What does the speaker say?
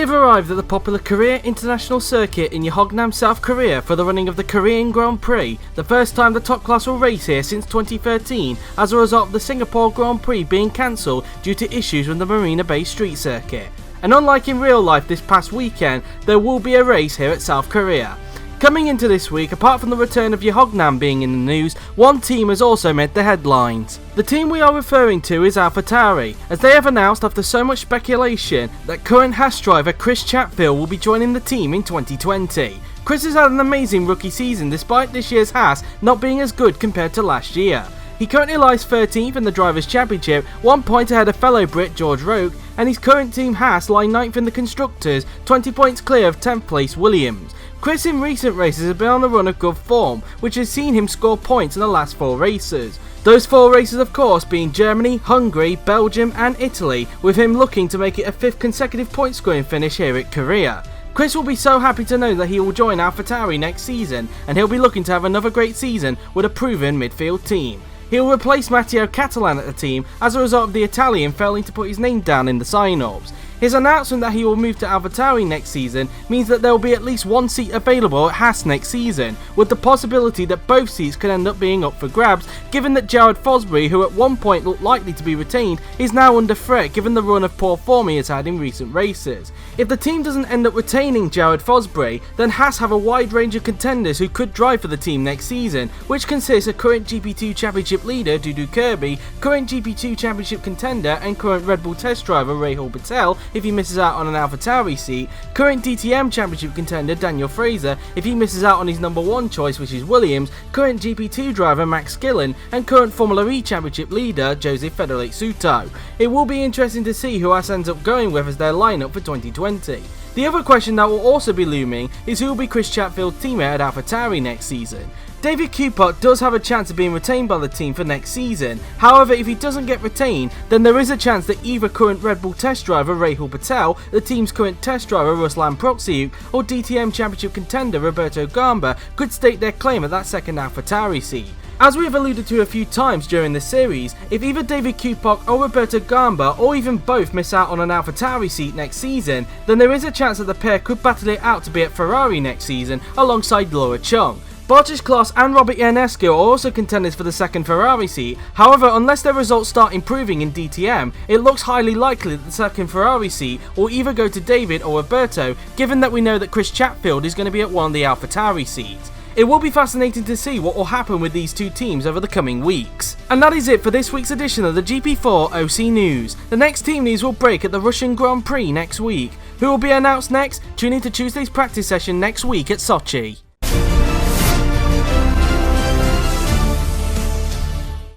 have arrived at the popular Korea International Circuit in Yeongnam, South Korea for the running of the Korean Grand Prix, the first time the top class will race here since 2013 as a result of the Singapore Grand Prix being cancelled due to issues with the Marina Bay Street Circuit. And unlike in real life this past weekend, there will be a race here at South Korea. Coming into this week, apart from the return of Yeongnam being in the news, one team has also made the headlines. The team we are referring to is AlphaTauri, as they have announced after so much speculation that current Haas driver Chris Chatfield will be joining the team in 2020. Chris has had an amazing rookie season despite this year's Haas not being as good compared to last year. He currently lies 13th in the Drivers' Championship, 1 point ahead of fellow Brit George Roque, and his current team Haas lie 9th in the Constructors, 20 points clear of 10th place Williams. Chris in recent races has been on a run of good form, which has seen him score points in the last 4 races. Those 4 races of course being Germany, Hungary, Belgium and Italy, with him looking to make it a 5th consecutive point scoring finish here at Korea. Chris will be so happy to know that he will join AlphaTauri next season, and he'll be looking to have another great season with a proven midfield team. He'll replace Matteo Catalan at the team as a result of the Italian failing to put his name down in the sign-ups. His announcement that he will move to AlphaTauri next season means that there will be at least 1 seat available at Haas next season, with the possibility that both seats could end up being up for grabs, given that Jared Fosbury, who at one point looked likely to be retained, is now under threat given the run of poor form he has had in recent races. If the team doesn't end up retaining Jared Fosbury, then Haas have a wide range of contenders who could drive for the team next season, which consists of current GP2 Championship leader Dudu Kirby, current GP2 Championship contender and current Red Bull test driver Rahul Patel if he misses out on an AlphaTauri seat, current DTM Championship contender Daniel Fraser if he misses out on his number 1 choice which is Williams, current GP2 driver Max Gillen and current Formula E Championship leader Jose Federico Suto. It will be interesting to see who Haas ends up going with as their lineup for 2020. The other question that will also be looming is who will be Chris Chatfield's teammate at AlphaTauri next season. David Kupok does have a chance of being retained by the team for next season. However, if he doesn't get retained, then there is a chance that either current Red Bull test driver Rahul Patel, the team's current test driver Ruslan Proxiuk, or DTM Championship contender Roberto Gamba could stake their claim at that second AlphaTauri seat. As we have alluded to a few times during this series, if either David Kupok or Roberto Gamba or even both miss out on an AlphaTauri seat next season, then there is a chance that the pair could battle it out to be at Ferrari next season alongside Laura Chung. Bartosz Klos and Robert Ionescu are also contenders for the second Ferrari seat. However, unless their results start improving in DTM, it looks highly likely that the second Ferrari seat will either go to David or Roberto, given that we know that Chris Chatfield is going to be at one of the AlphaTauri seats. It will be fascinating to see what will happen with these two teams over the coming weeks. And that is it for this week's edition of the GP4OC News. The next team news will break at the Russian Grand Prix next week. Who will be announced next? Tune in to Tuesday's practice session next week at Sochi.